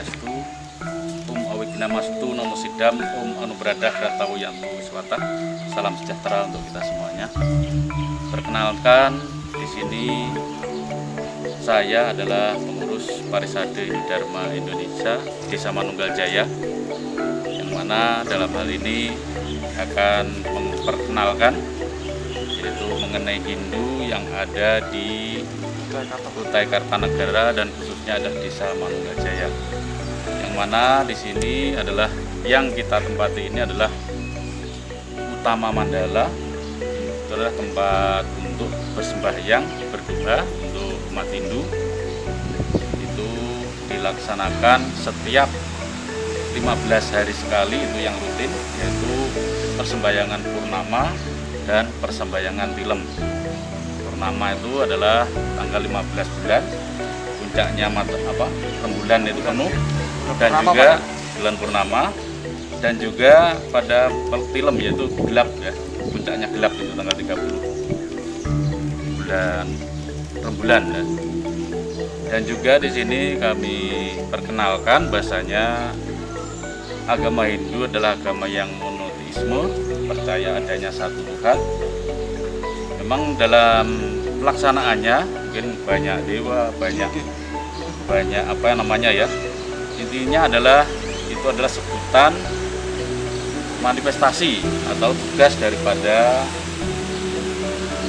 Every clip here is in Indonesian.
Swastiastu, Awiknamastu, Namo Sidam, Anubradah Ratawu Yantu Wiswata. Salam sejahtera untuk kita semuanya. Perkenalkan, di sini saya adalah pengurus Parisade Dharma Indonesia Desa Manunggal Jaya, yang mana dalam hal ini akan memperkenalkan yaitu mengenai Hindu yang ada di Kutai Kartanegara dan khususnya ada Desa Manunggal Jaya. Yang mana di sini adalah yang kita tempati ini adalah Utama Mandala. Itu adalah tempat untuk bersembahyang, berdoa untuk umat Hindu. Itu dilaksanakan setiap 15 hari sekali, itu yang rutin, yaitu persembahyangan purnama dan persembahyangan tilem. Purnama itu adalah tanggal 15 bulan, puncaknya rembulan itu penuh, dan juga bulan purnama, dan juga pada tilem yaitu gelap ya, puncaknya gelap itu tanggal 30 bulan rembulan ya. Dan juga di sini kami perkenalkan bahasanya agama Hindu adalah agama yang monoteisme, percaya adanya satu Tuhan. Memang dalam pelaksanaannya mungkin banyak dewa, banyak apa namanya ya. Intinya adalah itu adalah sebutan manifestasi atau tugas daripada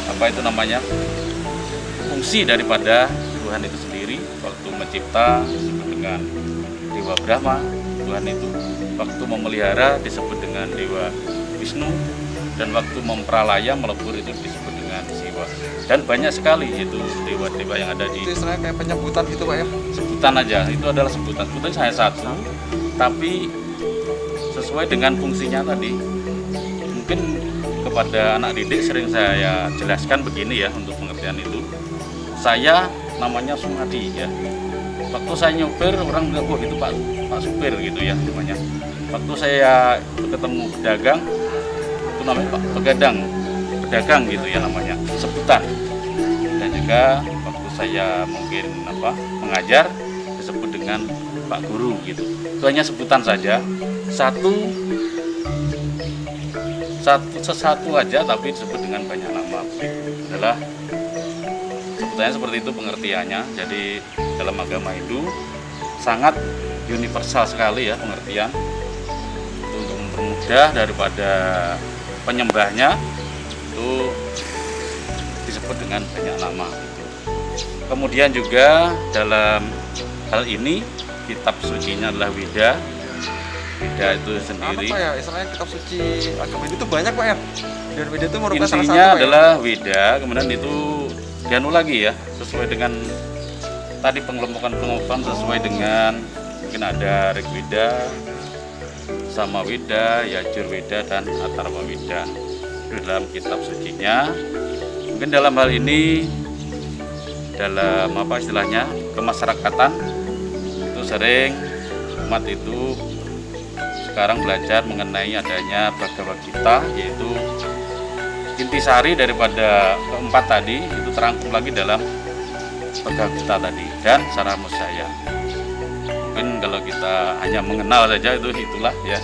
apa itu namanya, fungsi daripada Tuhan itu sendiri. Waktu mencipta disebut dengan Dewa Brahma, Tuhan itu. Waktu memelihara disebut dengan Dewa Wisnu, dan waktu mempralaya melebur itu disebut dengan Siwa. Dan banyak sekali itu dewa-dewa yang ada di. Itu istilahnya kayak penyebutan gitu Pak ya? Sebutan aja, itu adalah sebutan. Sebutan saya satu, tapi sesuai dengan fungsinya tadi. Mungkin kepada anak didik sering saya jelaskan begini ya untuk pengertian itu. Saya namanya Sumadi ya. Waktu saya nyopir orang bilang, oh itu Pak supir gitu ya namanya. Waktu saya ketemu pedagang, itu namanya Pak pedagang gitu ya namanya, sebutan. Dan juga waktu saya mungkin mengajar disebut dengan Pak Guru gitu. Itu hanya sebutan saja, sesuatu aja tapi disebut dengan banyak nama. Adalah sebutannya seperti itu pengertiannya. Jadi dalam agama Hindu sangat universal sekali ya pengertian, untuk mempermudah daripada penyembahnya itu disebut dengan banyak nama. Kemudian juga dalam hal ini kitab sucinya adalah Weda. Weda itu sendiri. Apa ya istilahnya kitab suci agama Hindu itu banyak Pak ya? Dan Weda itu merupakan salah intinya satu adalah Weda, kemudian itu dianu lagi ya, sesuai dengan tadi pengelompokan sesuai dengan mungkin ada Rigveda, Samaweda, Yajurveda, dan Atharvaveda. Itu dalam kitab sucinya. Mungkin dalam hal ini dalam istilahnya kemasyarakatan itu sering umat itu sekarang belajar mengenai adanya Bhagavad Gita, yaitu intisari daripada keempat tadi itu terangkum lagi dalam Bhagavad Gita tadi dan Saramusaya. Mungkin kalau kita hanya mengenal saja itulah ya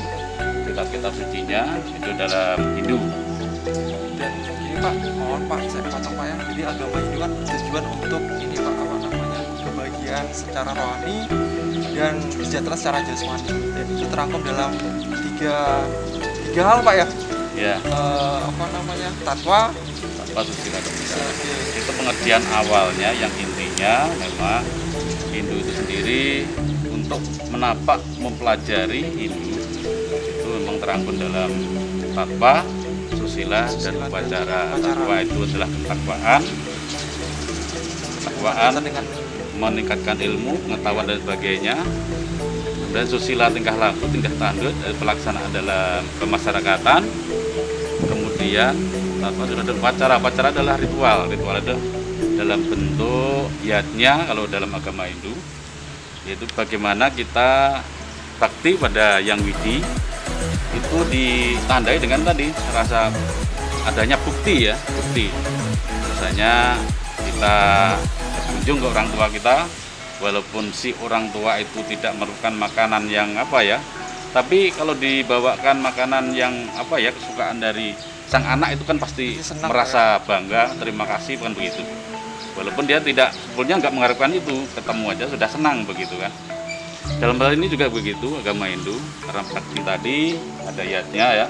kitab-kitab sucinya itu dalam Hindu. Dan ini Pak, mohon Pak saya potong Pak ya. Jadi agama Hindu kan tujuan untuk ini Pak kebahagiaan secara rohani dan sejahtera secara jasmani. Dan itu terangkum dalam tiga hal Pak ya. Ya. Tatwa, susila. Itu pengertian awalnya, yang intinya memang Hindu itu sendiri untuk menapak mempelajari Hindu itu memang terangkum dalam tatwa, susila, dan upacara. Tatwa itu adalah ketakwaan meningkatkan ilmu, pengetahuan dan sebagainya. Dan susila tingkah laku, tingkah tanduk, pelaksanaan dalam kemasyarakatan. Kemudian ada upacara adalah ritual itu dalam bentuk yatnya kalau dalam agama Hindu, yaitu bagaimana kita bakti pada Yang Widi itu ditandai dengan tadi rasa adanya bukti. Misalnya kita berkunjung ke orang tua kita, walaupun si orang tua itu tidak memerlukan makanan yang apa ya, tapi kalau dibawakan makanan yang apa ya, kesukaan dari sang anak itu kan pasti Senang, merasa bangga, terima kasih, bukan begitu. Walaupun dia tidak, sebetulnya nggak mengharapkan itu, ketemu aja sudah senang begitu kan. Dalam hal ini juga begitu, agama Hindu, karena praktik tadi ada ayatnya ya,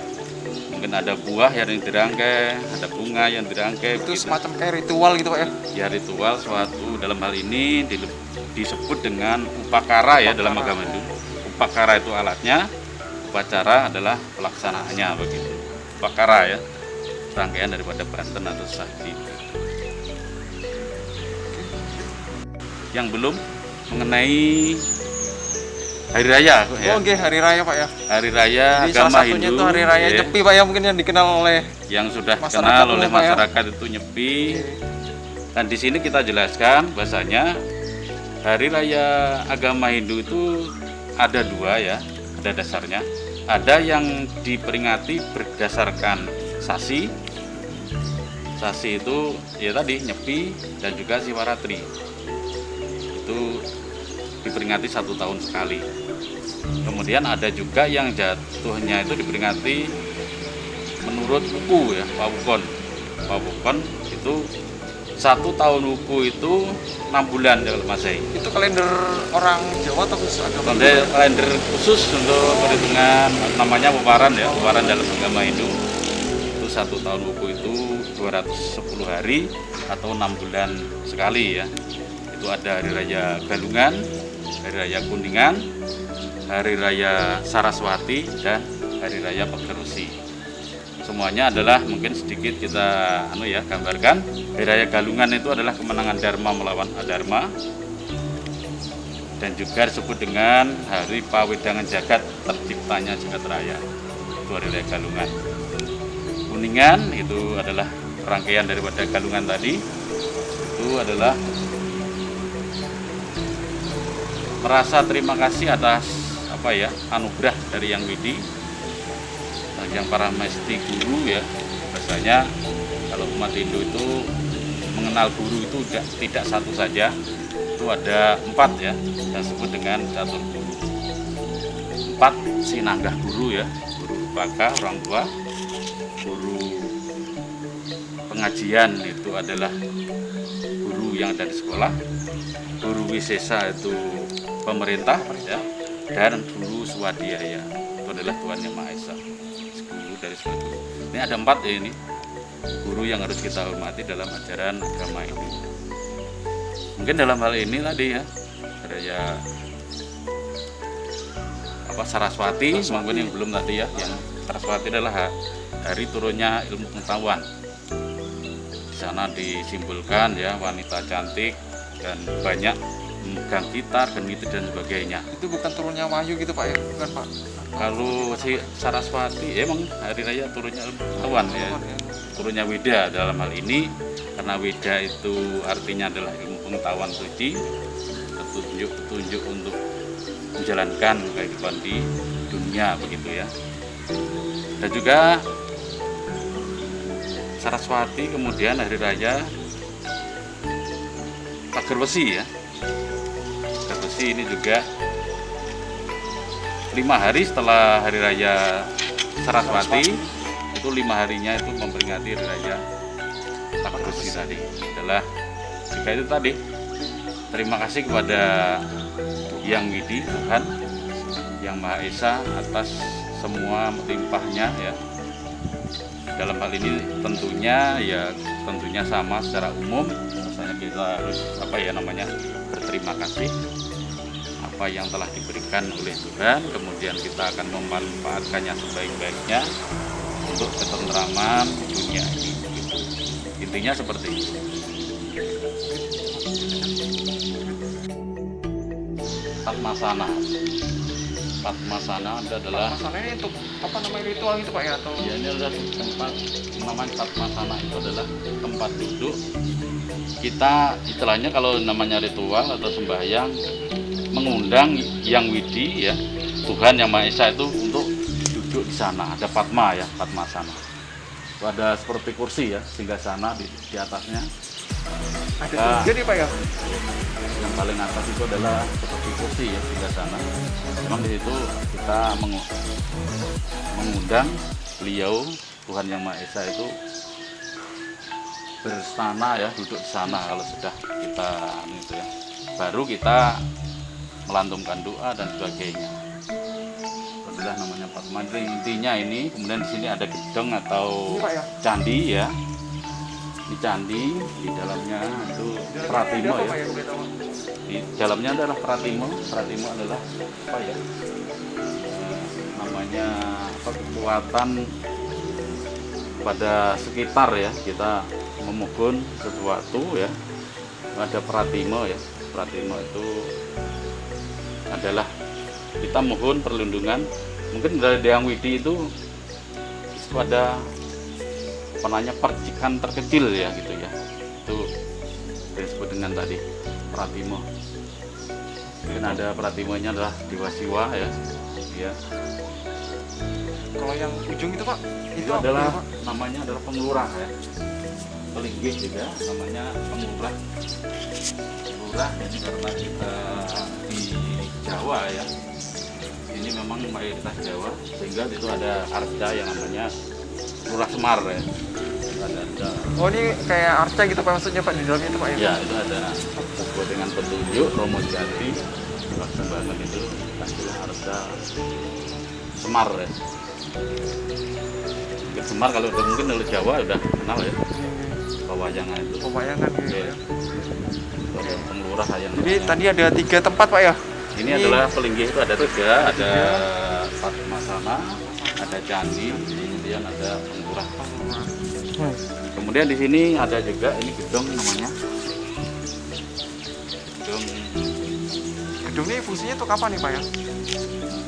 mungkin ada buah yang dirangkai, ada bunga yang dirangkai. Itu begitu. semacam kayak ritual gitu Pak ya? Ya ritual suatu dalam hal ini disebut dengan upakara ya dalam agama Hindu. Upakara itu alatnya, upacara adalah pelaksanaannya begitu. Upakara ya, rangkaian daripada banten atau sahdi. Yang belum mengenai hari raya ya. Oh oke, hari raya Pak ya. Hari raya Jadi agama salah satunya Hindu itu hari raya ya, Nyepi Pak ya, mungkin yang dikenal oleh yang sudah masyarakat dikenal oleh umum, Pak, ya. masyarakat itu Nyepi. Dan di sini kita jelaskan bahasanya hari raya agama Hindu itu ada dua ya, ada dasarnya. Ada yang diperingati berdasarkan sasi. Sasi itu ya tadi Nyepi dan juga Siwaratri. Itu diperingati 1 tahun sekali. Kemudian ada juga yang jatuhnya itu diperingati menurut wuku ya, Pawukon. Pawukon itu 1 tahun wuku itu 6 bulan kalau Masehi. itu kalender orang Jawa atau khusus agama Hindu? Kalender khusus untuk perhitungan namanya Wewaran ya, Wewaran dalam agama Hindu. Itu 1 tahun wuku itu 210 hari atau 6 bulan sekali ya. Itu ada hari raya Galungan, hari raya Kuningan, hari raya Saraswati, dan hari raya Peggerusi. Semuanya adalah mungkin sedikit kita gambarkan. Hari raya Galungan itu adalah kemenangan Dharma melawan Adharma, dan juga disebut dengan hari pawedangan jagat, terciptanya jagat raya. Itu hari raya Galungan. Kuningan itu adalah rangkaian daripada Galungan tadi. Itu adalah merasa terima kasih atas anugerah dari Yang Widi, yang para mesti guru ya. Biasanya kalau umat Hindu itu mengenal guru itu tidak satu saja, itu ada 4 ya, yang disebut dengan catur guru. 4 sinanggah guru ya, guru baka orang tua, guru pengajian itu adalah guru yang ada di sekolah, guru wisesa itu pemerintah ya, dan guru swadhyaya itu adalah Tuhan Yang Maha Esa, guru dari suatu. Ini ada 4 ya, ini guru yang harus kita hormati dalam ajaran agama ini. Mungkin dalam hal ini tadi ya, raya Saraswati, mungkin yang belum tadi ya, yang Saraswati adalah hari turunnya ilmu pengetahuan. Di sana disimbolkan ya wanita cantik dan banyak memegang gitar, geni dan sebagainya. Itu bukan turunnya Wahyu gitu Pak ya? Bukan Pak? Kalau si Saraswati emang hari raya turunnya ilmu pengetahuan ya, turunnya Weda dalam hal ini, karena Weda itu artinya adalah ilmu pengetahuan suci, petunjuk untuk menjalankan kehidupan di dunia begitu ya. Dan juga Saraswati kemudian hari raya Peggerusi ya. Peggerusi ini juga 5 hari setelah hari raya Saraswati, itu 5 harinya itu memperingati hari raya Peggerusi tadi. Adalah juga itu tadi, terima kasih kepada Yang Widi, Tuhan Yang Maha Esa atas semua limpahnya ya. Dalam hal ini tentunya sama secara umum, rasanya kita harus berterima kasih apa yang telah diberikan oleh Tuhan, kemudian kita akan memanfaatkannya sebaik-baiknya untuk ketentraman dunia ini. Intinya seperti itu. Padmasana. Padmasana adalah Masalahnya untuk ritual gitu Pak ya, atau ya, ini adalah tempat namanya Padmasana, itu adalah tempat duduk kita, istilahnya kalau namanya ritual atau sembahyang, mengundang Yang Widi ya, Tuhan Yang Maha Esa itu untuk duduk di sana. Ada Padma ya, Padmasana. Itu ada seperti kursi ya, sehingga sana di atasnya Ada Nah, 3 nih Pak ya. yang paling atas itu adalah seperti kursi ya sebelah sana. Memang di situ kita mengundang beliau Tuhan Yang Maha Esa itu bersana ya, duduk di sana kalau sudah kita itu ya. Baru kita melantunkan doa dan sebagainya. Itulah namanya Padma. Intinya ini, kemudian di sini ada gedung atau Ini Pak ya. candi ya. Di candi, di dalamnya itu Pratimo Ada apa, ya. Pak, yang boleh tahu? Di dalamnya adalah Pratimo. Pratimo adalah apa ya? Namanya apa, kekuatan pada sekitar ya. Kita memohon sesuatu ya. Ada Pratimo ya. Pratimo itu adalah kita mohon perlindungan. Mungkin dari Dayang Widi itu ada penanya percikan terkecil ya gitu ya, itu disebut dengan tadi Pratimo. Mungkin ada Pratimonya adalah Dewa Siwa ya. Ya. Kalau yang ujung itu Pak, Itu apa adalah ya, Pak? namanya adalah pengurah ya. Pelinggih juga namanya pengurah. Pengurah jadi karena kita di Jawa ya. Ini memang mayoritas Jawa, sehingga itu ada arca yang namanya Lurah Semar ya. Ada. Oh ini kayak arca gitu Pak maksudnya Pak di dalamnya itu Pak ya? Ya, itu ada sesuai dengan petunjuk Romo Jati Paksembangan itu adalah arca Semar ya. Mungkin Semar kalau mungkin dari Jawa udah kenal ya, pewayangan itu. Pewayangan gitu Ya. ya. Itu ada pengelurah yang Jadi tadi ada 3 tempat Pak ya? ini adalah pelinggih itu ada 3, ada Padmasana, ada candi, kemudian ada pengurah. Kemudian di sini ada juga ini gedung namanya. Gedung ini fungsinya untuk apa nih Pak ya?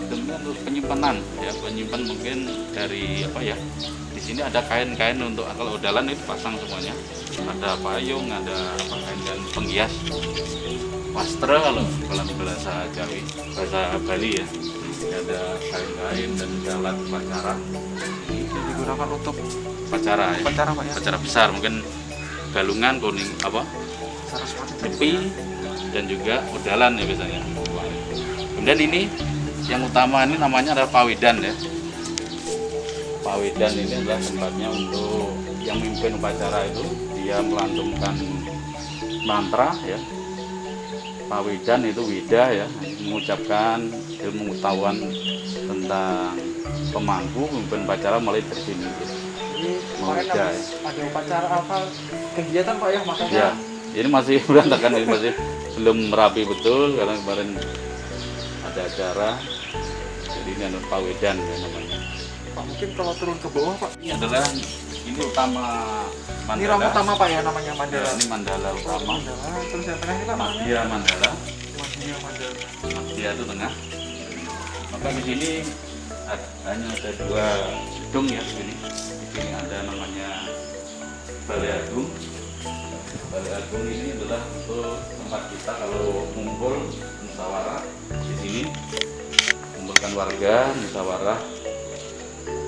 Gedungnya untuk penyimpanan ya, penyimpan mungkin dari apa ya. Di sini ada kain-kain untuk kalau udalan itu pasang semuanya. Ada payung, ada apa kain-kain penghias. Wastra kalau bahasa Jawi, bahasa Bali ya. Ini ada kain-kain dan juga alat upacara. Ini digunakan untuk Upacara ya. upacara Pak ya? Upacara besar mungkin galungan, kuning apa? Saraswati. Tepi dan juga udalan ya biasanya. Kemudian ini yang utama ini namanya adalah Pawidan ya. Pawidan ini adalah tempatnya untuk yang memimpin upacara itu dia melantunkan mantra ya. Pawidan itu wida ya, mengucapkan ilmu pengetahuan tentang pemangku memimpin upacara mulai dari sini. Ini kemarin Wida, habis ada upacara apa kegiatan Pak ya makanya Ya, ini masih berantakan, ini masih belum rapi betul karena kemarin ada acara. Jadi ini adalah Pawidan ya namanya. Pak mungkin kalau turun ke bawah Pak. Ini adalah ini utama Ini mandala. ruang utama Pak ya namanya Ya, mandala. ini mandala utama. Mandala. Terus yang tengah ini Pak namanya? Madya mandala. Madya mandala. Madya itu tengah. Maka di sini hanya ada 2 gedung ya di sini. Di sini ada namanya Balai Agung. Balai Agung ini adalah untuk tempat kita kalau ngumpul musyawarah di sini, kumpulkan warga musyawarah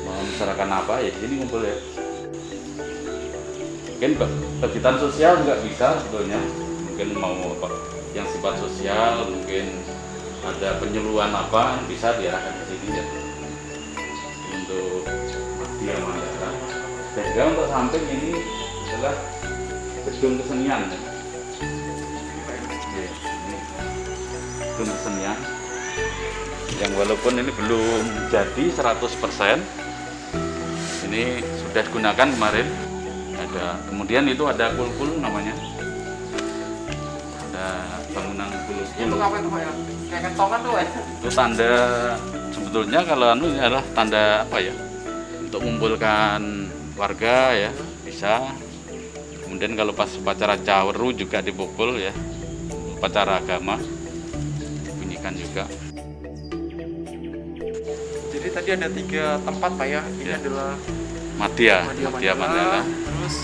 mau membicarakan apa ya di sini ngumpul ya. Mungkin kegiatan sosial juga bisa sebetulnya, mungkin mau apa yang sifat sosial, mungkin ada penyuluhan apa bisa diarahkan ke sini ya. Untuk Madya Mandala. Dan juga untuk samping ini adalah gedung kesenian ya. Ini gedung kesenian yang walaupun ini belum jadi 100%, ini sudah digunakan kemarin. Ada, kemudian itu ada kul-kul namanya, ada bangunan kul-kul. Itu apa itu Pak ya? Kayak kentongan tuh ya? Itu tanda, sebetulnya kalau ini adalah tanda apa ya, untuk mengumpulkan warga ya bisa. Kemudian kalau pas upacara caweru juga dipukul ya, upacara agama bunyikan juga. Jadi tadi ada 3 tempat Pak ya. Ini Ya. adalah Madya Madya Mandala, terus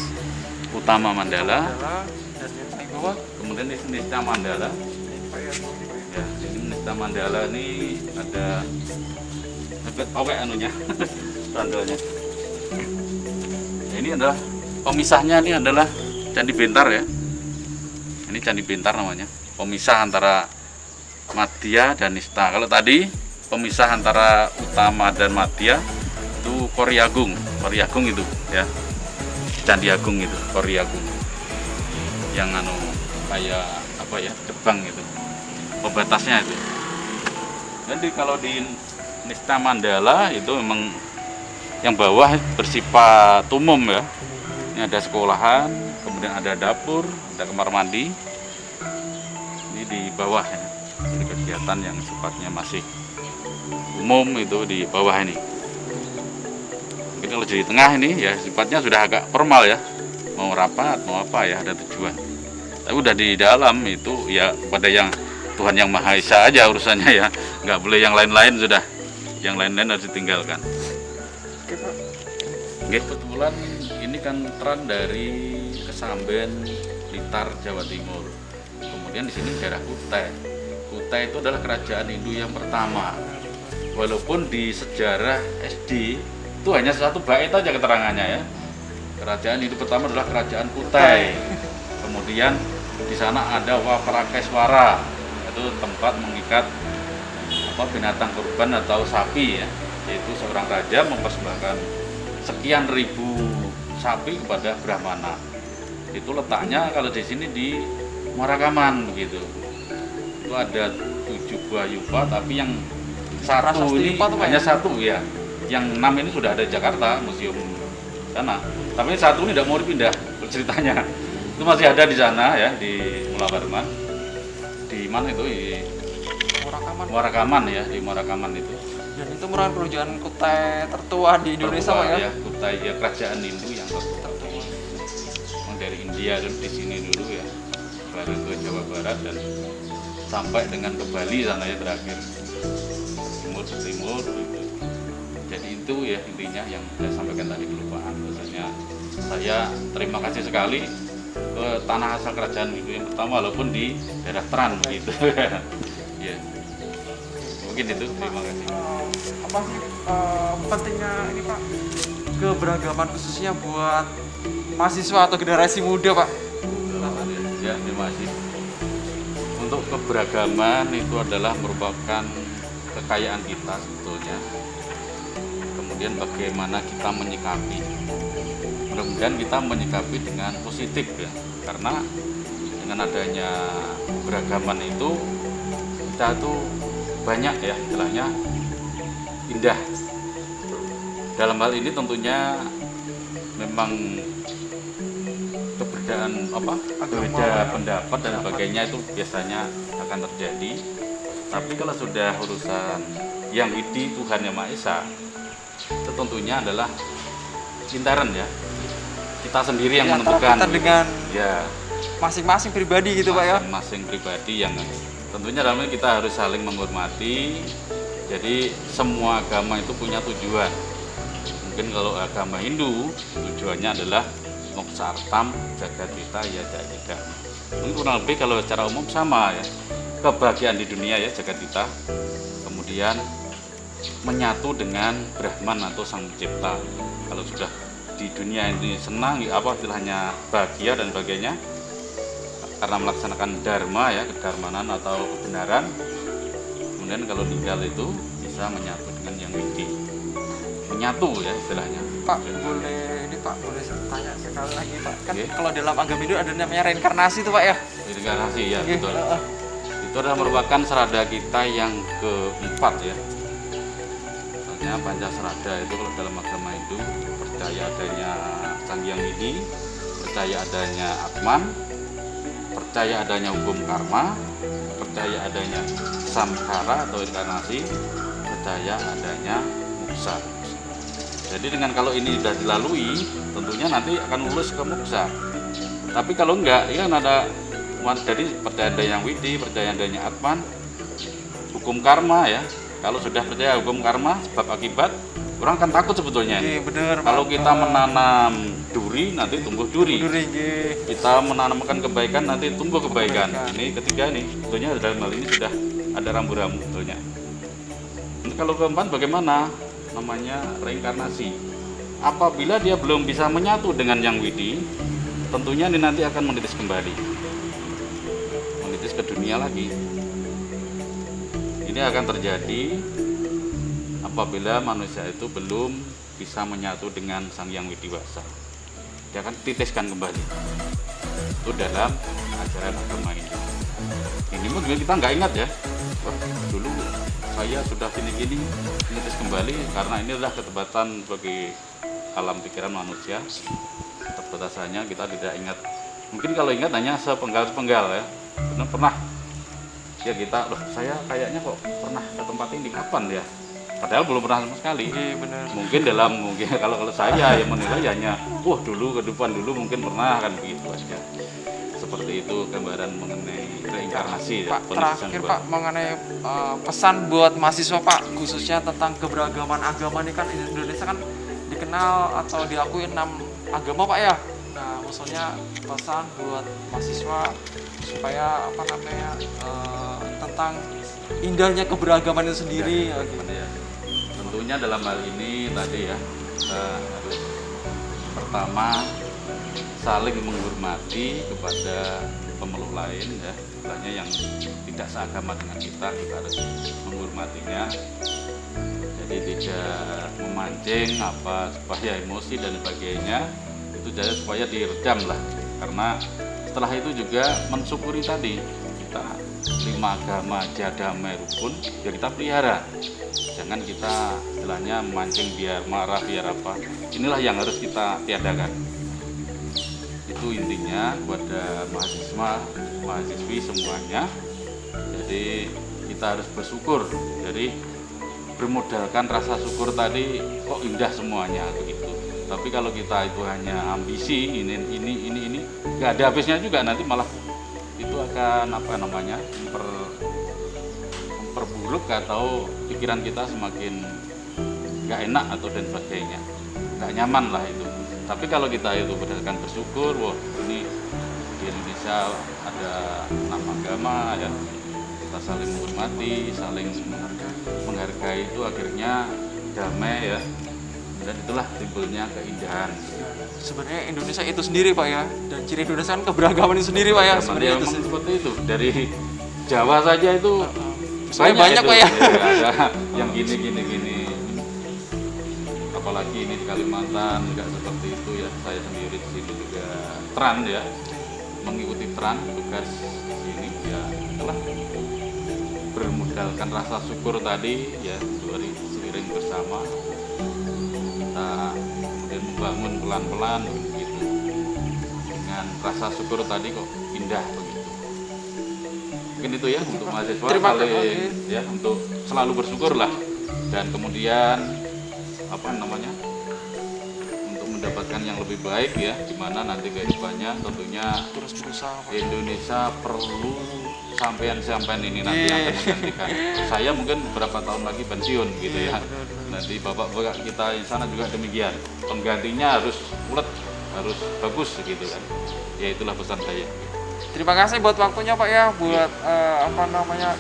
utama Mandala, Mandala, dan yang paling bawah kemudian di Nista Mandala. ini Pak ya, ini Pak ya. Ya, ini Nista Mandala ini ada anunya, tandanya. Ini adalah pemisahnya, ini adalah Candi Bentar ya. Ini Candi Pintar namanya, pemisah antara Madya dan Nista. Kalau tadi pemisah antara Utama dan Madya itu Kori Agung itu ya, Candi Agung itu Kori Agung, yang kayak apa ya, gerbang itu, pembatasnya itu. Jadi kalau di Nista Mandala itu memang yang bawah bersifat umum ya. Ini ada sekolahan, kemudian ada dapur, ada kamar mandi. Ini di bawah ya. Ini kegiatan yang sifatnya masih umum itu di bawah ini. Mungkin kalau di tengah ini ya sifatnya sudah agak formal ya. Mau rapat, mau apa ya, ada tujuan. Tapi udah di dalam itu ya pada yang Tuhan Yang Maha Esa aja urusannya ya. Nggak boleh yang lain-lain sudah. Yang lain-lain harus ditinggalkan. Kebetulan ini kan tren dari Kesamben, Blitar, Jawa Timur. Kemudian di sini daerah Kutai. Kutai itu adalah kerajaan Hindu yang pertama. Walaupun di sejarah SD itu hanya satu bait aja keterangannya ya. Kerajaan Hindu pertama adalah kerajaan Kutai. Kemudian di sana ada Waprakeswara, itu tempat mengikat binatang kurban atau sapi ya. Yaitu seorang raja mempersembahkan sekian ribu sapi kepada Brahmana. Itu letaknya kalau di sini di Muarakaman begitu. Itu ada 7 buah yupa, tapi yang satu ini hanya satu ya. Yang 6 ini sudah ada di Jakarta, museum sana. Tapi satu ini tidak mau dipindah ceritanya. Itu masih ada di sana ya, di Mulawarman. Di mana itu? Di Muarakaman ya, di Muarakaman itu. Dan itu merupakan kerajaan Kutai tertua di Indonesia Pak ya? Kutai ya, kerajaan Hindu yang tertua. Memang dari India dulu di sini dulu ya, baru ke Jawa Barat dan sampai dengan ke Bali sana ya terakhir. Timur gitu. Jadi itu ya intinya yang saya sampaikan tadi, kelupaan. Bahwasanya saya terima kasih sekali ke tanah asal kerajaan Hindu yang pertama walaupun di daerah Tran begitu. Ya. Mungkin itu, terima kasih. Apa sih pentingnya ini Pak, keberagaman khususnya buat mahasiswa atau generasi muda Pak? Ya, terima kasih. Untuk keberagaman itu adalah merupakan kekayaan kita sebetulnya. Kemudian bagaimana kita menyikapi. Mudah-mudahan kita menyikapi dengan positif ya. Karena dengan adanya keberagaman itu kita tuh banyak ya istilahnya indah. Dalam hal ini tentunya memang keberadaan berbeda pendapat dan sebagainya itu biasanya akan terjadi. Tapi kalau sudah urusan yang widi Tuhan Yang Maha Esa, itu tentunya adalah intern ya. Kita sendiri yang menentukan. Kita dengan ya masing-masing pribadi gitu Pak ya. Masing-masing pribadi yang tentunya dalam ini kita harus saling menghormati. Jadi semua agama itu punya tujuan. Mungkin kalau agama Hindu tujuannya adalah moksartam jagatita ya jagita. Mungkin kurang lebih kalau secara umum sama ya. Kebahagiaan di dunia ya jagatita. Kemudian menyatu dengan Brahman atau Sang Pencipta. Kalau sudah di dunia ini senang ya apa istilahnya bahagia dan sebagainya, karena melaksanakan dharma ya, kedarmanan atau kebenaran. Kemudian kalau tinggal itu bisa menyatu dengan yang widi, menyatu ya istilahnya. Pak boleh ini Pak, boleh tanya sekali lagi Pak, kan kalau dalam agama Hindu ada namanya reinkarnasi tuh Pak ya? Reinkarnasi ya betul. Itu adalah merupakan serada kita yang keempat ya. Misalnya Pancasarada itu kalau dalam agama Hindu percaya adanya Sang Hyang Widi, percaya adanya Atman, percaya adanya hukum karma, percaya adanya samkara atau inkarnasi, percaya adanya moksa. Jadi dengan kalau ini sudah dilalui, tentunya nanti akan lulus ke moksa. Tapi kalau enggak, ya ada jadi percaya adanya widi, percaya adanya atman, hukum karma ya. Kalau sudah percaya hukum karma, sebab akibat, orang kan takut sebetulnya. Bener, kalau kita menanam duri, nanti tumbuh duri. Kita menanamkan kebaikan, nanti tumbuh kebaikan. Ini ketiga nih, tentunya dalam hal ini sudah ada rambu-rambu sebetulnya. Kalau keempat bagaimana? Namanya reinkarnasi. Apabila dia belum bisa menyatu dengan yang widi, tentunya ini nanti akan menitis kembali. ke dunia lagi. Ini akan terjadi apabila manusia itu belum bisa menyatu dengan Sang Yang Widiwasa. Dia akan titiskan kembali. Itu dalam ajaran agama ini. Ini mungkin kita nggak ingat ya. Wah, dulu saya sudah gini-gini, menitis kembali karena ini adalah ketebatan bagi alam pikiran manusia. Keterbatasannya kita tidak ingat. Mungkin kalau ingat hanya sepenggal-sepenggal ya. Benar pernah ya kita, loh saya kayaknya kok pernah ke tempat ini kapan ya? Padahal belum pernah sama sekali. Benar. Mungkin kalau saya yang menilai hanya, dulu kehidupan dulu mungkin pernah kan begitu aja. Seperti itu gambaran mengenai reinkarnasi. Pak, terakhir Pak mengenai pesan buat mahasiswa Pak, khususnya tentang keberagaman agama ini kan Indonesia kan dikenal atau diakui 6 agama Pak ya. Nah, maksudnya pesan buat mahasiswa supaya tentang indahnya keberagaman itu sendiri ya, gimana ya. Tentunya dalam hal ini tadi ya, harus pertama saling menghormati kepada pemeluk lain ya, istilahnya yang tidak seagama dengan kita harus menghormatinya. Jadi tidak memancing supaya emosi dan sebagainya, itu jadi supaya diredam lah. Karena setelah itu juga mensyukuri tadi, kita 5 agama damai rukun ya kita pelihara. Jangan kita istilahnya memancing biar marah biar apa. Inilah yang harus kita tiadakan. Itu intinya kepada mahasiswi semuanya. Jadi kita harus bersyukur. Jadi bermodalkan rasa syukur tadi kok indah semuanya begitu. Tapi kalau kita itu hanya ambisi ini nggak ada habisnya juga, nanti malah itu akan memperburuk atau pikiran kita semakin nggak enak atau dan sebagainya, nggak nyaman lah itu. Tapi kalau kita itu berdasarkan bersyukur, ini di Indonesia ada 6 agama ya, kita saling menghormati, saling menghargai, itu akhirnya damai ya, dan itulah timbulnya keindahan. Sebenarnya Indonesia itu sendiri Pak ya, dan ciri Indonesia kan keberagaman itu sendiri Pak ya. Sebenarnya itu seperti itu, dari Jawa saja itu banyak Pak ya. Ada yang gini. Apalagi ini di Kalimantan nggak seperti itu ya. Saya sendiri di sini juga tran ya, mengikuti tran tugas di sini ya, itulah bermodalkan rasa syukur tadi ya, seiring bersama kita kemudian membangun pelan-pelan begitu. Dengan rasa syukur tadi kok indah begitu. Mungkin itu ya untuk mahasiswa ya, untuk selalu bersyukur lah, dan kemudian untuk mendapatkan yang lebih baik ya, dimana nanti kehidupannya tentunya terus berusaha Pak. Indonesia perlu sampean ini nanti yang akan menggantikan saya mungkin beberapa tahun lagi pensiun gitu ya. Nanti bapak kita di sana juga demikian, penggantinya harus ulet, harus bagus gitu kan ya. Itulah pesan saya. Terima kasih buat waktunya Pak ya, buat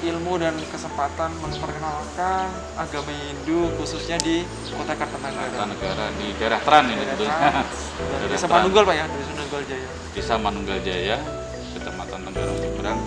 ilmu dan kesempatan memperkenalkan agama Hindu khususnya di Kota Kartanegara di daerah Tran ini tentunya. Desa Manunggal Pak ya, Desa Manunggal Jaya. Desa Manunggal Jaya, Kecamatan Tenggarong Seberang.